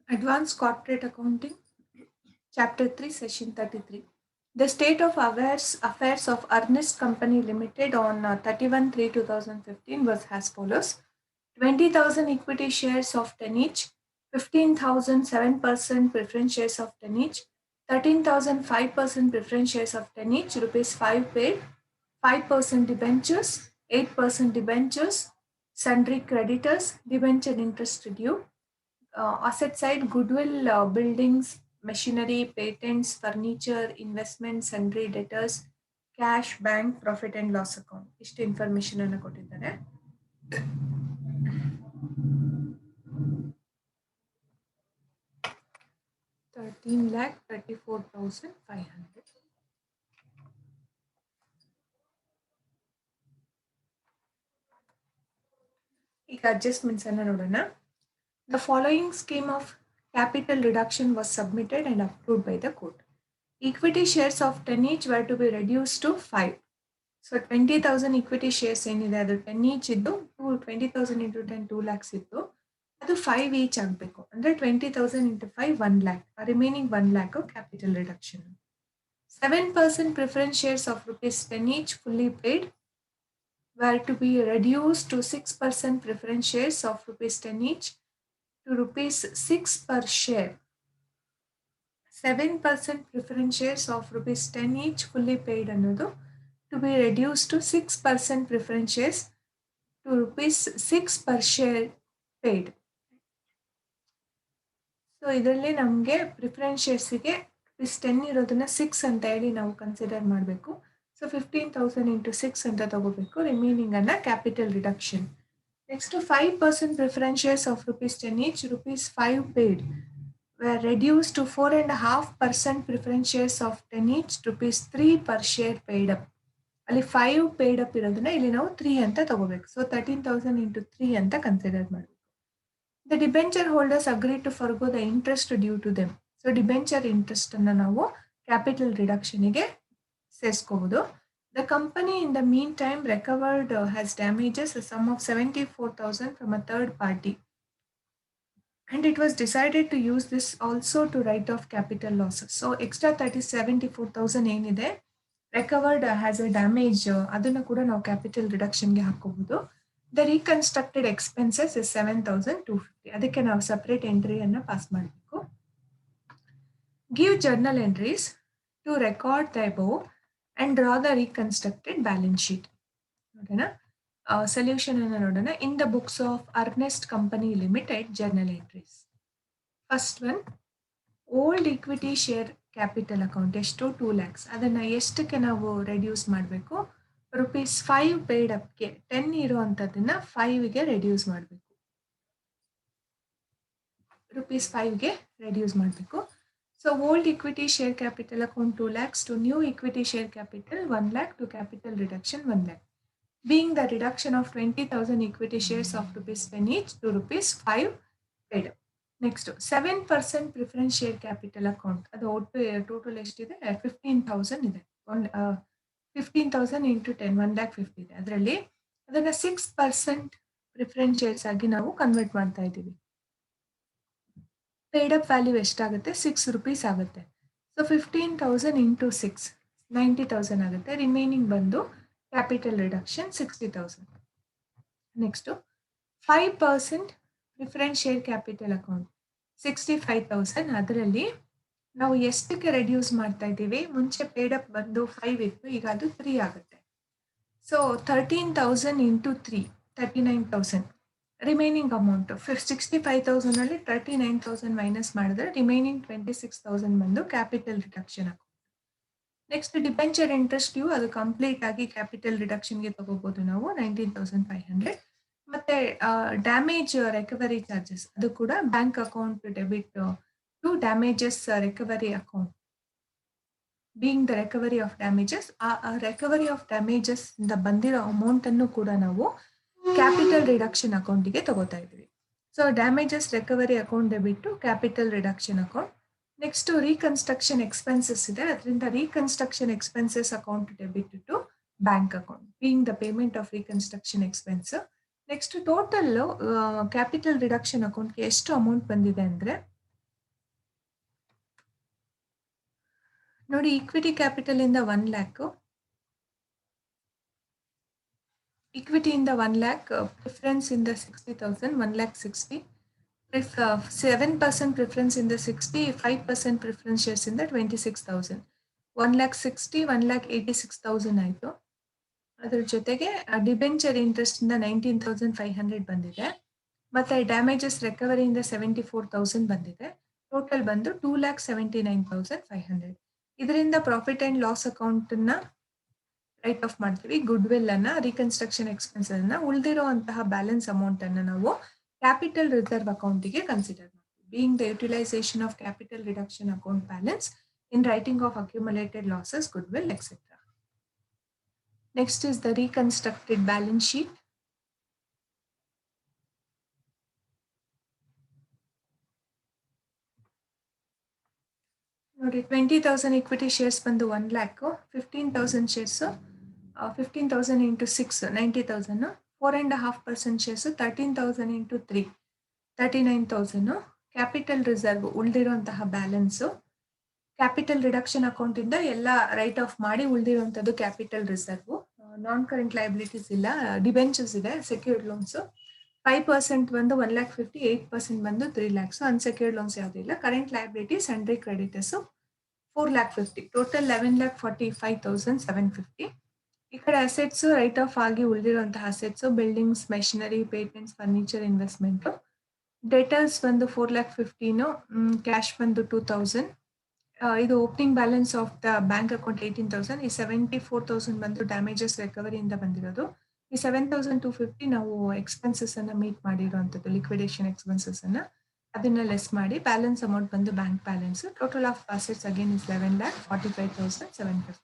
Advanced Corporate Accounting, Chapter 3, Session 33. The state of affairs of Ernest Company Limited on 31/3/2015 was as follows: 20,000 equity shares of 10 each, 15,000 7% preference shares of 10 each, 13,000 5% preference shares of 10 each, rupees 5 paid, 5% debentures, 8% debentures, sundry creditors, debenture interest due. Asset side, goodwill, buildings, machinery, patents, furniture, investments, sundry debtors, cash, bank, profit and loss account. ಇಷ್ಟು information ಅನ್ನು ಕೊಟ್ಟಿದ್ದಾರೆ. $13,34,500. ಈಗ adjustments ಅನ್ನು ನೋಡೋಣ. The following scheme of capital reduction was submitted and approved by the court. Equity shares of 10 each were to be reduced to 5. So 20,000 equity shares ಏನಿದೆ ಅದು 10 each ಇದ್ದು 20,000 into 10 2 lakhs ಇತ್ತು, ಅದು 5 each ಆಗಬೇಕು. ಅಂದರೆ 20,000 into 5 1 lakh, remaining 1 lakh capital reduction. 7% preference shares of rupees 10 each fully paid were to be reduced to 6% preference shares of rupees 10 each to rupees 6 per share. 7% preference shares of rupees 10 each fully paid ಅನ್ನೋದು to be reduced to 6% preference shares to rupees 6 per share paid. So ಇದರಲ್ಲಿ ನಮಗೆ preference ಶೇರ್ಸಿಗೆ rupees 10 ಇರೋದನ್ನ 6 ಅಂತ ಹೇಳಿ ನಾವು consider ಮಾಡಬೇಕು. So 15,000 into 6 ಅಂತ ತಗೋಬೇಕು. ರಿಮೈನಿಂಗ್ ಅನ್ನ capital reduction. Next 5% preference shares of rupees 10 each, rupees 5 paid were reduced to 4.5% preference shares of 10 each, rupees 3 per share paid up. ಅಲ್ಲಿ 5 paid up ಇರೋದನ್ನ ಇಲ್ಲಿ ನಾವು 3 ಅಂತ ತಗೋಬೇಕು. ಸೊ 13,000 into 3 ಅಂತ ಕನ್ಸಿಡರ್ ಮಾಡಬೇಕು. The debenture holders agreed to forgo the interest due to them. So debenture interest ಅನ್ನ ನಾವು capital ರಿಡಕ್ಷನ್ಗೆ ಸೇರಿಸ್ಕೋಬಹುದು. The company in the meantime recovered has damages a sum of 74,000 from a third party. And it was decided to use this also to write off capital losses. So extra 74,000 ಏನಿದೆ recovered has A damage, ಅದನ್ನು ಕೂಡ ನಾವು capital ರಿಡಕ್ಷನ್ಗೆ ಹಾಕೋಬಹುದು. The reconstructed expenses is 7,250. ಅದಕ್ಕೆ ನಾವು separate ಎಂಟ್ರಿಯನ್ನು pass ಮಾಡಬೇಕು. Give journal entries to record the above and draw the reconstructed balance sheet. ನೋಡೋಣ, ಸೊಲ್ಯೂಷನ್ ಅನ್ನು ನೋಡೋಣ. In the books of Ernest company limited journal entries. First one, old equity share capital account ಎಷ್ಟು 2 lakhs, ಅದನ್ನು ಎಷ್ಟಕ್ಕೆ ನಾವು reduce ಮಾಡಬೇಕು? rupees 5 paid ಅಪ್ಗೆ 10 ಇರುವಂಥದ್ದನ್ನ 5ಗೆ reduce ಮಾಡಬೇಕು. rupees 5ಗೆ reduce ಮಾಡಬೇಕು. So old equity share capital account 2 lakhs to new equity share capital 1 lakh to capital reduction 1 lakh, being the reduction of 20,000 equity shares of rupees 10 each to rupees 5 paid up. Next 7% preference share capital account, ಅದು ಒಟ್ಟು total ಎಷ್ಟಿದೆ? 15,000 ಇದೆ. 15,000 into 10 1,50,000 ಇದೆ. ಅದರಲ್ಲಿ ಅದನ್ನ 6% preference shares ಆಗಿ ನಾವು convert ಮಾಡ್ತಾ ಇದ್ದೀವಿ. ಪೇಡ್ ಅಪ್ ವ್ಯಾಲ್ಯೂ ಎಷ್ಟಾಗುತ್ತೆ? 6 rupees ಆಗುತ್ತೆ. ಸೊ 15,000 into 6 90,000 ಆಗುತ್ತೆ. ರಿಮೈನಿಂಗ್ ಬಂದು capital reduction 60,000. Next 5% preference share capital account 65,000. ಅದರಲ್ಲಿ ನಾವು ಎಷ್ಟಕ್ಕೆ ರೆಡ್ಯೂಸ್ ಮಾಡ್ತಾ ಇದ್ದೀವಿ? ಮುಂಚೆ ಪೇಡ್ ಅಪ್ ಬಂದು 5 ಇತ್ತು, ಈಗ ಅದು 3 ಆಗುತ್ತೆ. So 13,000 into 3 39,000. ರಿಮೈನಿಂಗ್ ಅಮೌಂಟ್ 65,000 ಅಲ್ಲಿ 39,000 ಮೈನಸ್ ಮಾಡಿದ್ರೆ ರಿಮೈನಿಂಗ್ 26,000 ಬಂದು capital reduction account. Next debenture interest due, ಅದು ಕಂಪ್ಲೀಟ್ ಆಗಿ ಕ್ಯಾಪಿಟಲ್ ರಿಡಕ್ಷನ್ಗೆ ತಗೋಬಹುದು ನಾವು 19,500. ಮತ್ತೆ ಡ್ಯಾಮೇಜ್ ರಿಕವರಿ ಚಾರ್ಜಸ್, ಅದು ಕೂಡ bank account debit to damages recovery account, being the recovery of damages. ಆ ರಿಕವರಿ ಆಫ್ ಡ್ಯಾಮೇಜಸ್ ಇಂದ ಬಂದಿರೋ ಅಮೌಂಟ್ ಅನ್ನು ಕೂಡ ನಾವು ಕ್ಯಾಪಿಟಲ್ ರಿಡಕ್ಷನ್ ಅಕೌಂಟಿಗೆ ತಗೋತಾ ಇದ್ದೀವಿ. So damages recovery account debit to capital reduction account. Next reconstruction expenses ಇದೆ, ಅದರಿಂದ reconstruction expenses account debit to bank account, being the payment of reconstruction expense. Next total capital reduction ಅಕೌಂಟ್ಗೆ ಎಷ್ಟು amount ಬಂದಿದೆ ಅಂದರೆ ನೋಡಿ ಈಕ್ವಿಟಿ ಕ್ಯಾಪಿಟಲ್ ಇಂದ 1 lakh, ಈಕ್ವಿಟಿಯಿಂದ 1 lakh, preference ಇಂದ 60,000, 1,60,000, 7% preference ಇಂದ 60, 5% ಪ್ರಿಫರೆನ್ಸ್ ಶೇರ್ಸ್ ಇಂದ 26,000, 1,60,000, 1,86,000 ಆಯಿತು. ಅದ್ರ ಜೊತೆಗೆ ಡಿಬೆಂಚರ್ ಇಂಟ್ರೆಸ್ಟ್ ಇಂದ 19,500 ಬಂದಿದೆ. ಮತ್ತೆ ಡ್ಯಾಮೇಜಸ್ ರಿಕವರಿಯಿಂದ 74,000 ಬಂದಿದೆ. ಟೋಟಲ್ ಬಂದು 2,79,500. ಇದರಿಂದ ಪ್ರಾಫಿಟ್ ಅಂಡ್ ಲಾಸ್ ಅಕೌಂಟ್ ನ ರೈಟ್ ಆಫ್ ಮಾಡ್ತೀವಿ. ಗುಡ್ ವಿಲ್ ಅನ್ನ, ರೀಕನ್ಸ್ಟ್ರಕ್ಷನ್ ಎಕ್ಸ್ಪೆನ್ಸ್ ಅನ್ನ, ಉಳಿದಿರುವಂತಹ ಬ್ಯಾಲೆನ್ಸ್ ಅಮೌಂಟ್ ಅನ್ನ ನಾವು ಕ್ಯಾಪಿಟಲ್ ರಿಸರ್ವ್ ಅಕೌಂಟಿಗೆ ಕನ್ಸಿಡರ್ ಮಾಡ್ತೀವಿ. Being the utilisation of capital reduction account balance in writing of accumulated losses, good will, etcetera. Next is the reconstructed balance sheet. ನೋಡಿ 20,000 equity shares ಬಂದು 1 lakh, 15,000 shares, 15,000 into 6, 90,000, 4.5% shares, 13,000 into 3, 39,000, capital reserve ಉಳಿದಿರುವಂತಹ balance, capital reduction account ಇಂದ ಎಲ್ಲ write off ಮಾಡಿ ಉಳಿದಿರುವಂತದ್ದು capital reserve. Non current liabilities ಇಲ್ಲ, debentures ಇದೆ, secured loans 5% ಬಂದು 1,50,000, 8% ಬಂದು 3 lakhs, ಅನ್ಸೆಕ್ಯೂರ್ಡ್ ಲೋನ್ಸ್ ಯಾವುದೂ ಇಲ್ಲ. Current liabilities, sundry creditors 4,50,000, total 11,45,750. ಈ ಕಡೆ ಅಸೆಟ್ಸ್ ರೈಟ್ ಆಫ್ ಆಗಿ ಉಳಿದಿರುವಂತಹ assets buildings, machinery, patents, furniture, investment. Debtors ಬಂದು 4,15,000, ಕ್ಯಾಶ್ ಬಂದು 2,000. ಇದು opening balance of the bank account 18,000. ಈ 74,000 ಬಂದು ಡ್ಯಾಮೇಜಸ್ ರಿಕವರಿಯಿಂದ ಬಂದಿರೋದು. ಈ 7,250 ನಾವು ಎಕ್ಸ್ಪೆನ್ಸಸ್ ಅನ್ನ ಮೀಟ್ ಮಾಡಿರುವಂತದ್ದು, ಲಿಕ್ವಿಡೇಷನ್ ಎಕ್ಸ್ಪೆನ್ಸಸ್ ಅನ್ನ, ಅದನ್ನ ಲೆಸ್ ಮಾಡಿ ಬ್ಯಾಲೆನ್ಸ್ ಅಮೌಂಟ್ ಬಂದು bank balance. Total of assets again is 11,45,750.